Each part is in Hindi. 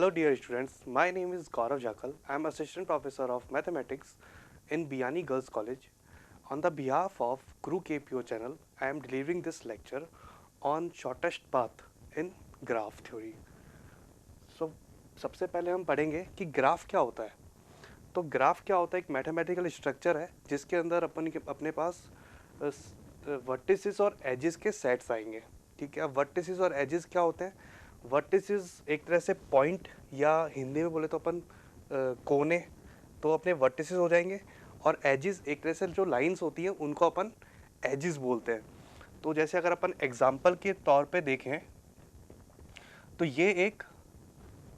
Hello dear students, my name is Gaurav Jakal. I am Assistant Professor of Mathematics in Biyani Girls College. On the behalf of Guru KPO channel, I am delivering this lecture on shortest path in graph theory. So सबसे पहले हम पढ़ेंगे कि ग्राफ क्या होता है। तो ग्राफ क्या होता है, एक मैथमेटिकल स्ट्रक्चर है जिसके अंदर अपने पास वर्टिसेस और एजेस के सेट्स आएंगे। ठीक है, अब वर्टिसेस और एजेस क्या होते हैं? वर्टिसेस एक तरह से पॉइंट, या हिंदी में बोले तो अपन कोने, तो अपने वर्टिसेस हो जाएंगे। और एजेस एक तरह से जो लाइंस होती हैं उनको अपन एजेस बोलते हैं। तो जैसे अगर अपन एग्जांपल के तौर पे देखें तो ये एक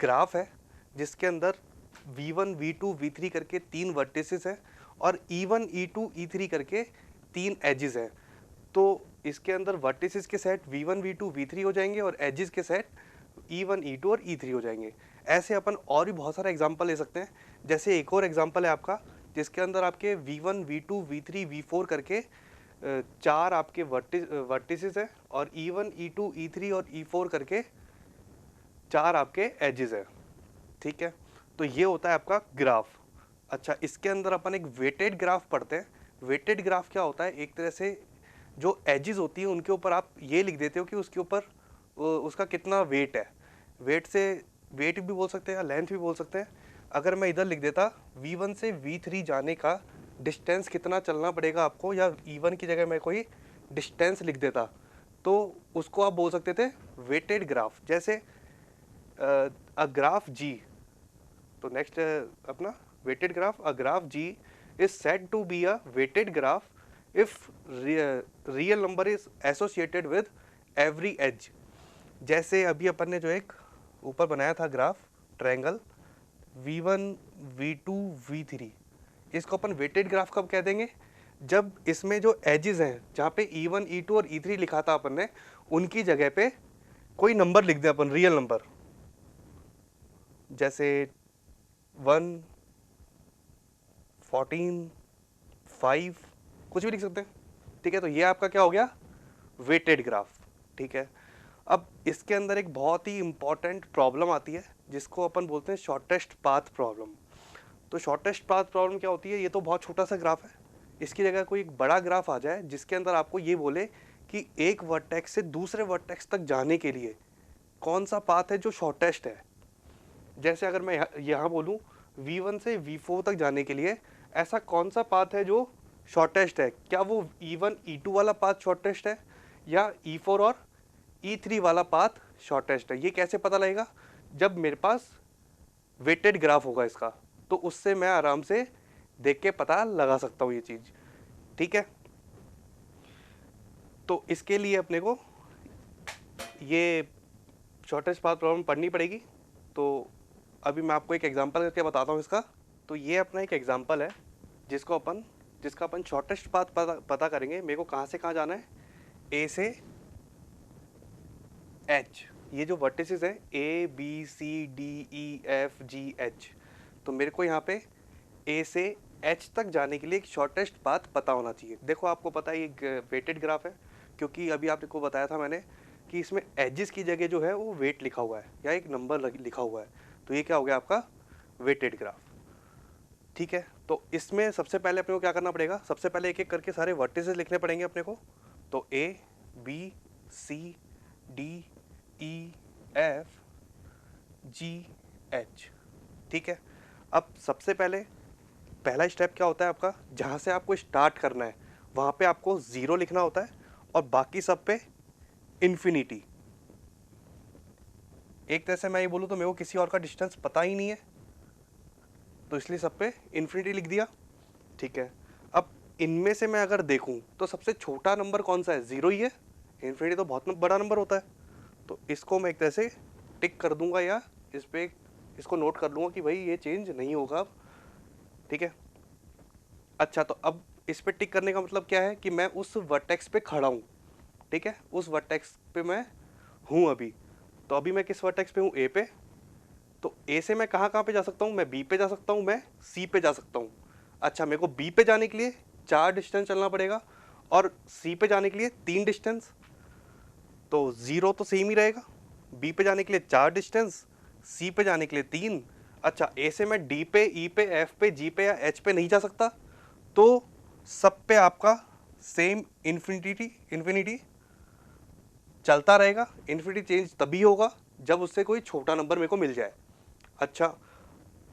ग्राफ है जिसके अंदर v1, v2, v3 करके तीन वर्टिसेस हैं और e1, e2, e3 करके तीन एजेस हैं। तो इसके अंदर वर्टिसेस के सेट v1, v2, v3 हो जाएंगे और एजेस के सेट e1, e2 और e3 हो जाएंगे। ऐसे अपन और भी बहुत सारे एग्जांपल ले सकते हैं। जैसे एक और एग्जांपल है आपका जिसके अंदर आपके v1, v2, v3, v4 करके चार आपके वर्टिसेस हैं और e1, e2, e3 और e4 करके चार आपके एजेस हैं। ठीक है, तो ये होता है आपका ग्राफ। अच्छा, इसके अंदर अपन एक वेटेड ग्राफ पढ़ते हैं। वेटेड ग्राफ क्या होता है? एक तरह से जो एजेस होती है उनके ऊपर आप ये लिख देते हो कि उसके ऊपर उसका कितना वेट है। वेट से वेट भी बोल सकते हैं या लेंथ भी बोल सकते हैं। अगर मैं इधर लिख देता v1 से v3 जाने का डिस्टेंस कितना चलना पड़ेगा आपको, या e1 की जगह मैं कोई डिस्टेंस लिख देता, तो उसको आप बोल सकते थे वेटेड ग्राफ। जैसे अ ग्राफ जी, तो नेक्स्ट अपना weighted graph, a graph G is said to be a weighted graph if real number is associated with every edge. जैसे अभी अपन ने जो एक ऊपर बनाया था graph triangle v1, v2, v3, इसको अपन वेटेड ग्राफ कब कह देंगे? जब इसमें जो एजेस हैं जहाँ पे e1, e2 और e3 लिखा था अपन ने, उनकी जगह पे कोई नंबर लिख दे अपन, रियल नंबर, जैसे 1, 14, 5, कुछ भी लिख सकते हैं। ठीक है, तो ये आपका क्या हो गया? Weighted graph. ठीक है, अब इसके अंदर एक बहुत ही इंपॉर्टेंट प्रॉब्लम आती है जिसको अपन बोलते हैं शॉर्टेस्ट पाथ प्रॉब्लम। तो शॉर्टेस्ट पाथ प्रॉब्लम क्या होती है? ये तो बहुत छोटा सा ग्राफ है, इसकी जगह कोई एक बड़ा ग्राफ आ जाए जिसके अंदर आपको ये बोले कि एक वर्टेक्स से दूसरे वर्टेक्स तक जाने के लिए कौन सा पाथ है जो शॉर्टेस्ट है। जैसे अगर मैं यहाँ बोलूँ v1 से v4 तक जाने के लिए ऐसा कौन सा पाथ है जो शॉर्टेस्ट है? क्या वो e1, e2 वाला पाथ शॉर्टेस्ट है, या e4 और e3 वाला पाथ शॉर्टेस्ट है? ये कैसे पता लगेगा? जब मेरे पास वेटेड ग्राफ होगा इसका, तो उससे मैं आराम से देख के पता लगा सकता हूँ ये चीज़। ठीक है, तो इसके लिए अपने को ये शॉर्टेस्ट पाथ प्रॉब्लम पढ़नी पड़ेगी। तो अभी मैं आपको एक एग्जांपल करके बताता हूँ इसका। तो ये अपना एक एग्जांपल है जिसका अपन शॉर्टेस्ट पाथ पता करेंगे। मेरे को कहाँ से कहाँ जाना है? ए से एच, ये जो वर्टिसेस हैं A B C D E F G H, तो मेरे को यहाँ पे ए से एच तक जाने के लिए एक शॉर्टेस्ट पाथ पता होना चाहिए। देखो आपको पता है ये वेटेड ग्राफ है, क्योंकि अभी आपको बताया था मैंने कि इसमें एजेस की जगह जो है वो वेट लिखा हुआ है या एक नंबर लिखा हुआ है। तो ये क्या हो गया आपका? Weighted graph. ठीक है, तो इसमें सबसे पहले अपने को क्या करना पड़ेगा? सबसे पहले एक एक करके सारे वर्टिसेस लिखने पड़ेंगे अपने को। तो A B C D E F G H. ठीक है, अब सबसे पहले पहला स्टेप क्या होता है आपका? जहाँ से आपको स्टार्ट करना है वहाँ पे आपको 0 लिखना होता है और बाकी सब पे इन्फिनिटी। एक तरह से मैं ये बोलूँ तो मेरे को किसी और का डिस्टेंस पता ही नहीं है, तो इसलिए सब पे इन्फिनिटी लिख दिया। ठीक है, अब इनमें से मैं अगर देखूं तो सबसे छोटा नंबर कौन सा है? 0 ही है। इन्फिनिटी तो बहुत बड़ा नंबर होता है, तो इसको मैं एक तरह से टिक कर दूंगा या इस पे इसको नोट कर लूँगा कि भाई ये चेंज नहीं होगा अब। ठीक है, अच्छा, तो अब इस पे टिक करने का मतलब क्या है? कि मैं उस वर्टेक्स पे खड़ा हूँ। ठीक है, उस वर्टेक्स पे मैं हूँ अभी। तो अभी मैं किस वर्टेक्स पे हूँ? ए पे। तो ए से मैं कहाँ कहाँ पे जा सकता हूँ? मैं बी पे जा सकता हूँ, मैं सी पे जा सकता हूँ। अच्छा, मेरे को बी पे जाने के लिए 4 डिस्टेंस चलना पड़ेगा और सी पे जाने के लिए 3 डिस्टेंस। तो 0 तो सेम ही रहेगा। बी पे जाने के लिए 4 डिस्टेंस, सी पे जाने के लिए 3। अच्छा, ए से मैं डी पे, ई पे, एफ पे, जी पे या एच पे नहीं जा सकता, तो सब पे आपका सेम इन्फिनिटी चलता रहेगा। इन्फिनिटी चेंज तभी होगा जब उससे कोई छोटा नंबर मेरे को मिल जाए। अच्छा,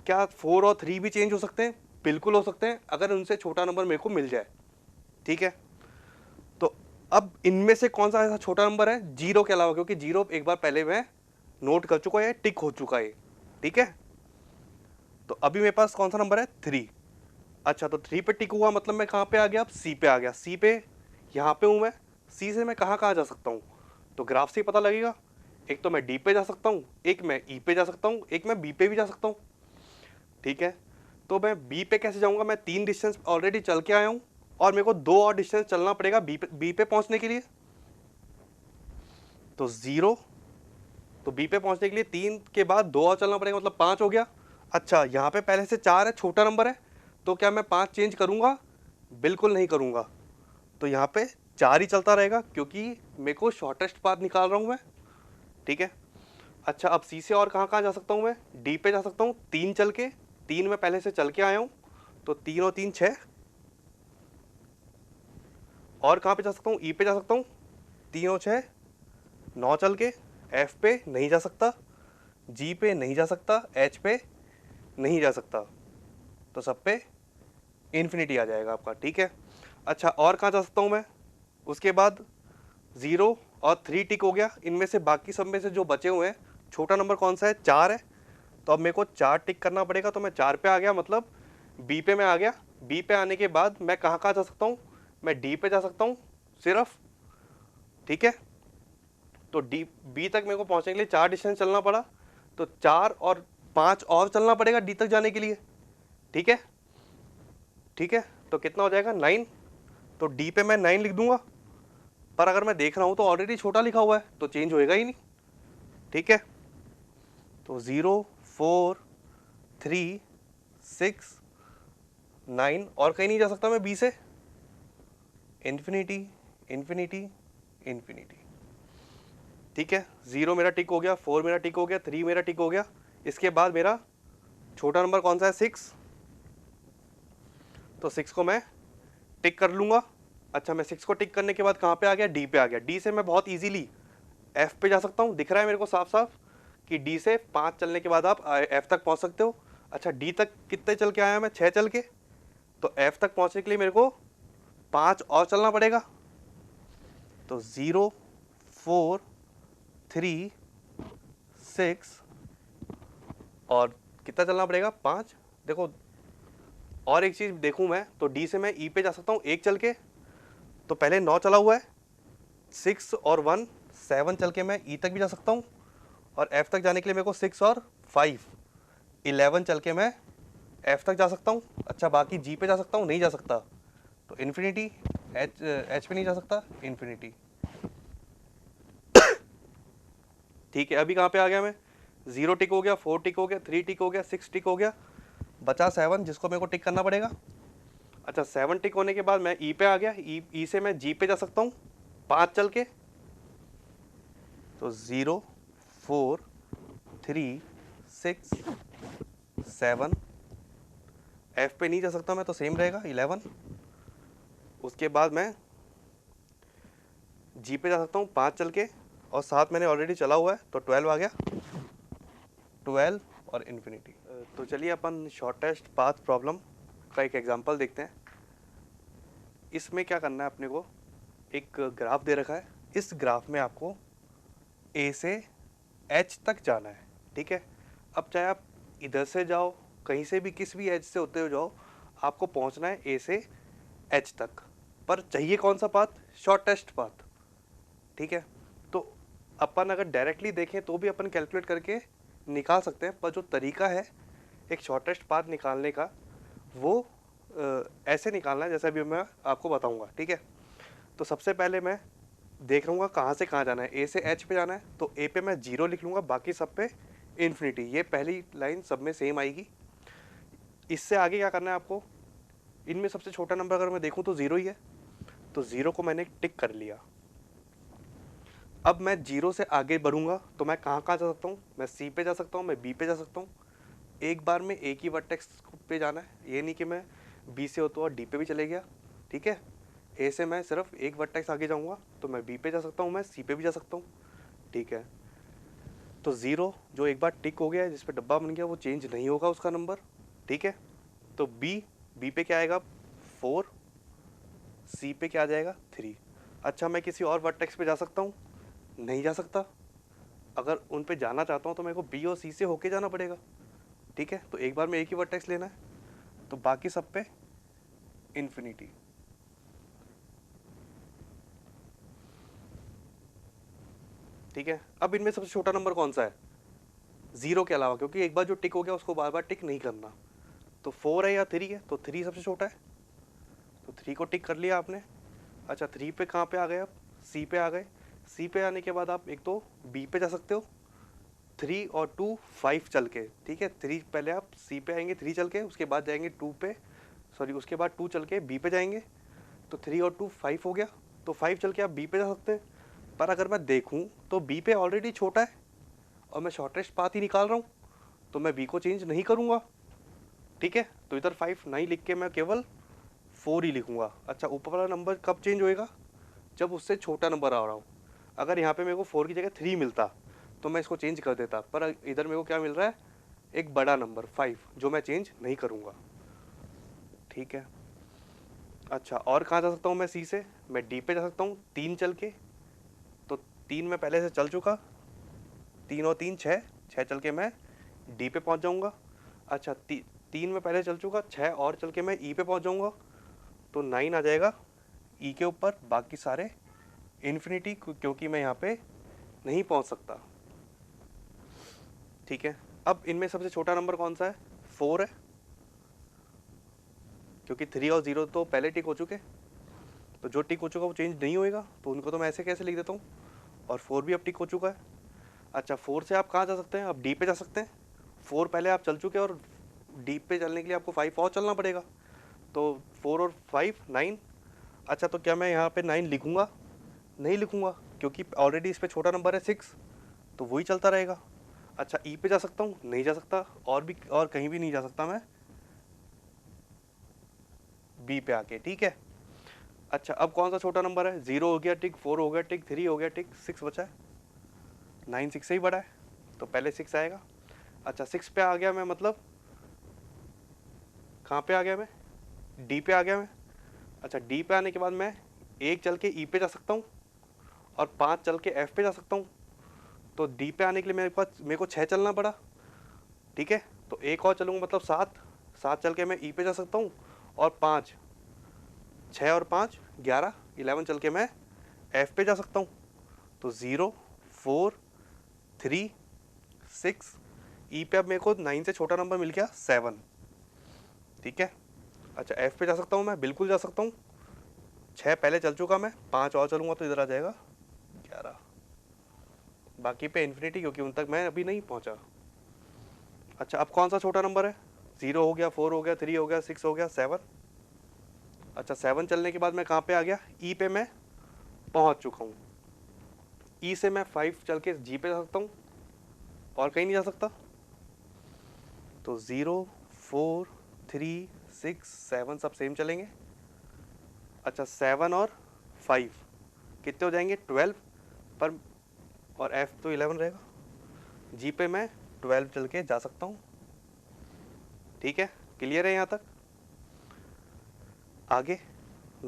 क्या 4 और 3 भी चेंज हो सकते हैं? बिल्कुल हो सकते हैं, अगर उनसे छोटा नंबर मेरे को मिल जाए। ठीक है, तो अब इनमें से कौन सा ऐसा छोटा नंबर है जीरो के अलावा, क्योंकि जीरो एक बार पहले मैं नोट कर चुका है, टिक हो चुका है। ठीक है, तो अभी मेरे पास कौन सा नंबर है? 3। अच्छा, तो 3 पे टिक हुआ, मतलब मैं कहाँ पे आ गया? अब सी पे आ गया। सी पे यहाँ पे हूँ मैं। सी से मैं कहाँ कहाँ जा सकता हूँ? तो ग्राफ से ही पता लगेगा। एक तो मैं डी पे जा सकता हूँ, एक मैं ई पे जा सकता हूँ, एक मैं बी पे भी जा सकता हूँ। ठीक है, तो मैं बी पे कैसे जाऊँगा? मैं 3 डिस्टेंस ऑलरेडी चल के आया हूँ और मेरे को 2 और डिस्टेंस चलना पड़ेगा बी पे पहुँचने के लिए। तो 0, तो बी पे पहुँचने के लिए 3 के बाद 2 और चलना पड़ेगा, मतलब 5 हो गया। अच्छा, यहाँ पे पहले से 4 है, छोटा नंबर है, तो क्या मैं 5 चेंज करूँगा? बिल्कुल नहीं करूँगा। तो यहाँ पे 4 ही चलता रहेगा, क्योंकि मेरे को शॉर्टेस्ट पाथ निकाल रहा हूँ मैं। ठीक है, अच्छा, अब सी से और कहाँ कहाँ जा सकता हूँ मैं? डी पे जा सकता हूँ 3 चल के, 3 में पहले से चल के आया हूँ, तो 3 और 3 6। और कहाँ पे जा सकता हूँ? ई पे जा सकता हूँ, 3 और 6 9 चल के। एफ पे नहीं जा सकता, जी पे नहीं जा सकता, एच पे नहीं जा सकता, तो सब पे इन्फिनिटी आ जाएगा आपका। ठीक है, अच्छा, और कहाँ जा सकता हूँ मैं? उसके बाद 0 और 3 टिक हो गया। इनमें से बाकी सब में से जो बचे हुए हैं, छोटा नंबर कौन सा है? 4 है, तो अब मेरे को 4 टिक करना पड़ेगा। तो मैं 4 पे आ गया, मतलब बी पे मैं आ गया। बी पे आने के बाद मैं कहाँ कहाँ जा सकता हूँ? मैं डी पे जा सकता हूँ सिर्फ। ठीक है, तो डी बी तक मेरे को पहुँचने के लिए 4 डिस्टेंस चलना पड़ा, तो 4 और 5 और चलना पड़ेगा डी तक जाने के लिए। ठीक है, ठीक है, तो कितना हो जाएगा? 9। तो डी पे मैं 9 लिख दूंगा, पर अगर मैं देख रहा हूँ तो ऑलरेडी छोटा लिखा हुआ है, तो चेंज होएगा ही नहीं। ठीक है, तो 0 4 3 6 9, और कहीं नहीं जा सकता मैं बी से। Infinity infinity infinity. ठीक है, 0 मेरा टिक हो गया, 4 मेरा टिक हो गया, 3 मेरा टिक हो गया। इसके बाद मेरा छोटा नंबर कौन सा है? 6। तो 6 को मैं टिक कर लूँगा। अच्छा, मैं 6 को टिक करने के बाद कहाँ पे आ गया? डी पे आ गया। डी से मैं बहुत इजीली एफ पे जा सकता हूँ। दिख रहा है मेरे को साफ साफ कि डी से 5 चलने के बाद आप एफ तक पहुँच सकते हो। अच्छा, डी तक कितने चल के आया मैं? 6 चल के। तो एफ तक पहुँचने के लिए मेरे को 5 और चलना पड़ेगा। तो 0 4 3 6 और कितना चलना पड़ेगा? 5। देखो, और एक चीज़ देखूँ मैं, तो डी से मैं ई पे जा सकता हूँ 1 चल के, तो पहले 9 चला हुआ है, 6 और 1 7 चल के मैं ई तक भी जा सकता हूँ, और एफ तक जाने के लिए मेरे को 6 और 5 11 चल के मैं एफ तक जा सकता हूँ। अच्छा, बाकी जी पे जा सकता हूँ? नहीं जा सकता, तो इन्फिनिटी। एच पे नहीं जा सकता, इन्फिनिटी। ठीक है, अभी कहाँ पे आ गया मैं? 0 टिक हो गया, 4 टिक हो गया, 3 टिक हो गया, 6 टिक हो गया, बचा 7 जिसको मेरे को टिक करना पड़ेगा। अच्छा, 7 टिक होने के बाद मैं ई पे आ गया। ई से मैं जी पे जा सकता हूँ 5 चल के, तो 0 4 3 6 7। एफ पे नहीं जा सकता मैं, तो सेम रहेगा 11। उसके बाद मैं जी पे जा सकता हूँ 5 चल के, और 7 मैंने ऑलरेडी चला हुआ है, तो 12 आ गया। 12 और इन्फिनिटी। तो चलिए अपन शॉर्टेस्ट पाथ प्रॉब्लम का एक एग्जांपल देखते हैं। इसमें क्या करना है अपने को? एक ग्राफ दे रखा है, इस ग्राफ में आपको ए से एच तक जाना है। ठीक है, अब चाहे आप इधर से जाओ, कहीं से भी, किस भी एज से होते हुए जाओ, आपको पहुंचना है ए से एच तक। पर चाहिए कौन सा पाथ? Shortest path. ठीक है, तो अपन अगर डायरेक्टली देखें तो भी अपन कैलकुलेट करके निकाल सकते हैं, पर जो तरीका है एक शॉर्टेस्ट पाथ निकालने का, वो ऐसे निकालना है जैसे अभी मैं आपको बताऊंगा। ठीक है, तो सबसे पहले मैं देख लूँगा कहाँ से कहाँ जाना है। ए से एच पे जाना है, तो ए पे मैं 0 लिख लूँगा, बाकी सब पे इन्फिनिटी। ये पहली लाइन सब में सेम आएगी। इससे आगे क्या करना है आपको? इनमें सबसे छोटा नंबर अगर मैं देखूँ तो 0 ही है, तो 0 को मैंने टिक कर लिया। अब मैं जीरो से आगे बढ़ूंगा तो मैं कहाँ कहाँ जा सकता हूँ, मैं सी पे जा सकता हूँ, मैं बी पे जा सकता हूँ। एक बार में एक ही वर्टेक्स पे जाना है, ये नहीं कि मैं बी से होता हुआ डी पे भी चले गया। ठीक है, ए से मैं सिर्फ एक वर्टेक्स आगे जाऊंगा तो मैं बी पे जा सकता हूँ, मैं सी पे भी जा सकता हूँ। ठीक है, तो ज़ीरो जो एक बार टिक हो गया है, जिस पे डब्बा बन गया, वो चेंज नहीं होगा उसका नंबर। ठीक है, तो बी पे क्या आएगा 4, सी पे क्या आ जाएगा 3। अच्छा, मैं किसी और वर्टेक्स पे जा सकता हूँ? नहीं जा सकता। अगर उन पे जाना चाहता हूँ तो मेरे को बी और सी से होके जाना पड़ेगा। ठीक है, तो एक बार में एक ही वर्टेक्स लेना है, तो बाकी सब पे इन्फिनिटी। ठीक है, अब इनमें सबसे छोटा नंबर कौन सा है ज़ीरो के अलावा, क्योंकि एक बार जो टिक हो गया उसको बार बार टिक नहीं करना। तो 4 है या 3 है, तो 3 सबसे छोटा है, तो 3 को टिक कर लिया आपने। अच्छा, 3 पे कहाँ पे आ गए आप, सी पे आ गए। सी पे आने के बाद आप एक तो बी पे जा सकते हो, 3 और 2 5 चल के। ठीक है, 3 पहले आप सी पे आएंगे 3 चल के, उसके बाद जाएंगे 2 पे, सॉरी उसके बाद 2 चल के बी पे जाएंगे, तो 3 और 2 5 हो गया, तो 5 चल के आप बी पे जा सकते हैं। पर अगर मैं देखूं तो बी पे ऑलरेडी छोटा है और मैं शॉर्टेस्ट पाथ ही निकाल रहा हूँ, तो मैं बी को चेंज नहीं करूँगा। ठीक है, तो इधर 5 नहीं लिख के मैं केवल 4 ही लिखूँगा। अच्छा, ऊपर वाला नंबर कब चेंज होएगा, जब उससे छोटा नंबर आ रहा हो। अगर यहाँ पे मेरे को 4 की जगह 3 मिलता तो मैं इसको चेंज कर देता, पर इधर मेरे को क्या मिल रहा है, एक बड़ा नंबर 5, जो मैं चेंज नहीं करूँगा। ठीक है, अच्छा और कहाँ जा सकता हूँ मैं सी से, मैं डी पे जा सकता हूँ 3 चल के, तो 3 में पहले से चल चुका, 3 और 3 6, 6 चल के मैं डी पे पहुँच जाऊँगा। अच्छा, 3 में पहले चल चुका, 6 और चल के मैं ई पे पहुँच जाऊँगा, तो 9 आ जाएगा ई के ऊपर, बाकी सारे इन्फिनिटी, क्योंकि मैं यहाँ पे नहीं पहुँच सकता। ठीक है, अब इनमें सबसे छोटा नंबर कौन सा है, 4 है, क्योंकि 3 और 0 तो पहले टिक हो चुके, तो जो टिक हो चुका वो चेंज नहीं होएगा, तो उनको तो मैं ऐसे कैसे लिख देता हूँ, और 4 भी अब टिक हो चुका है। अच्छा, 4 से आप कहाँ जा सकते हैं, अब डी पे जा सकते हैं। 4 पहले आप चल चुके हैं और डी पे चलने के लिए आपको 5 और चलना पड़ेगा, तो 4 और 5 9। अच्छा, तो क्या मैं यहाँ पे 9 लिखूँगा, नहीं लिखूँगा, क्योंकि ऑलरेडी इस पर छोटा नंबर है 6, तो वही चलता रहेगा। अच्छा, ई पे जा सकता हूँ, नहीं जा सकता, और कहीं भी नहीं जा सकता मैं बी पे आके। ठीक है, अच्छा अब कौन सा छोटा नंबर है, 0 हो गया टिक, 4 हो गया टिक, 3 हो गया टिक, 6 बचा है, 9 6 से ही बड़ा है, तो पहले 6 आएगा। अच्छा, 6 पे आ गया मैं, मतलब कहाँ पे आ गया मैं, डी पे आ गया मैं। अच्छा, डी पे आने के बाद मैं एक चल के ई पे जा सकता हूँ और 5 चल के एफ पे जा सकता हूँ, तो डी पे आने के लिए मेरे को 6 चलना पड़ा। ठीक है, तो एक और चलूँगा मतलब 7, 7 चल के मैं ई पे जा सकता हूँ, और 5, 6 और 5 11, 11 चल के मैं एफ पे जा सकता हूँ, तो 0 4 3 6, ई पे अब मेरे को 9 से छोटा नंबर मिल गया 7। ठीक है, अच्छा एफ पे जा सकता हूँ मैं, बिल्कुल जा सकता हूँ, 6 पहले चल चुका मैं, 5 और चलूँगा तो इधर आ जाएगा 11, बाकी पे इन्फिनिटी, क्योंकि उन तक मैं अभी नहीं पहुँचा। अच्छा, अब कौन सा छोटा नंबर है, 0 हो गया, 4 हो गया, 3 हो गया, 6 हो गया, 7। अच्छा, 7 चलने के बाद मैं कहाँ पे आ गया, ई पे मैं पहुँच चुका हूँ। ई से मैं 5 चल के जी पे जा सकता हूँ, और कहीं नहीं जा सकता, तो 0 4 3 6 7 सब सेम चलेंगे। अच्छा, 7 और 5 कितने हो जाएंगे, 12, पर और एफ तो 11 रहेगा, जी पे मैं 12 चल के जा सकता हूँ। ठीक है, क्लियर है यहाँ तक, आगे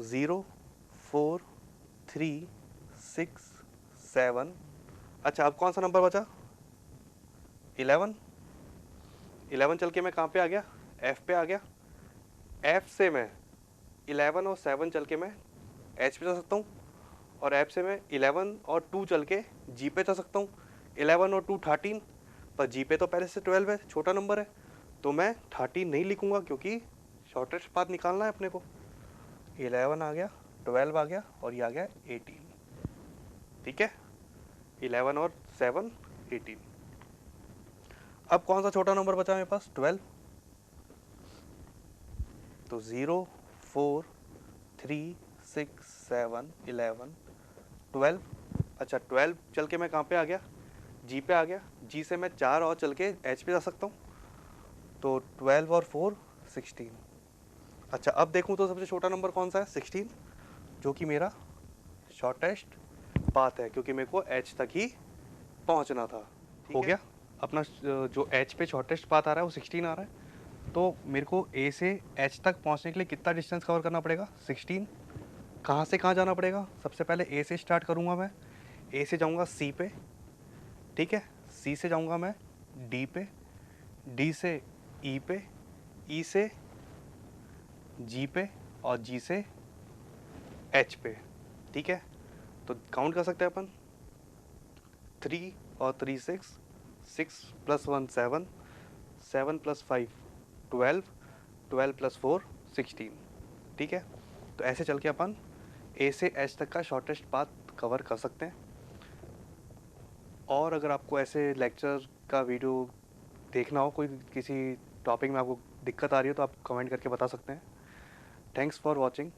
0 4 3 6 7। अच्छा, अब कौन सा नंबर बचा, 11, 11 चल के मैं कहाँ पे आ गया, एफ पे आ गया। एफ से मैं 11 और 7 चल के मैं एच पे जा सकता हूँ, और एफ से मैं 11 और 2 चल के जी पे जा सकता हूँ। 11 और 2 13, पर जी पे तो पहले से 12 है, छोटा नंबर है, तो मैं 13 नहीं लिखूँगा, क्योंकि शॉर्टेस्ट पाथ निकालना है अपने को। 11 आ गया, 12 आ गया, और ये आ गया 18। ठीक है, 11 और 7 18। अब कौन सा छोटा नंबर बचा मेरे पास, 12, तो 0 4 3 6 7 11 12। अच्छा 12 चल के मैं कहाँ पे आ गया, जी पे आ गया, जी से मैं 4 और चल के एच पे जा सकता हूँ, तो 12 और 4 16। अच्छा अब देखूँ तो सबसे छोटा नंबर कौन सा है, 16, जो कि मेरा शॉर्टेस्ट पाथ है, क्योंकि मेरे को एच तक ही पहुँचना था। हो गया अपना जो एच पे शॉर्टेस्ट पाथ आ रहा है वो 16 आ रहा है, तो मेरे को ए से एच तक पहुँचने के लिए कितना डिस्टेंस कवर करना पड़ेगा, 16। कहाँ से कहाँ जाना पड़ेगा, सबसे पहले ए से स्टार्ट करूँगा मैं, ए से जाऊँगा सी पे, ठीक है, सी से जाऊँगा मैं डी पे, डी से ई पे, ई से जी पे, और जी से एच पे, ठीक है। तो काउंट कर सकते हैं अपन, 3 और 3 6, 6 + 1 7, 7 + 5 12, 12 + 4 16, ठीक है। तो ऐसे चल के अपन ए से एच तक का शॉर्टेस्ट पाथ कवर कर सकते हैं। और अगर आपको ऐसे लेक्चर का वीडियो देखना हो, कोई किसी टॉपिक में आपको दिक्कत आ रही हो, तो आप कमेंट करके बता सकते हैं। Thanks for watching.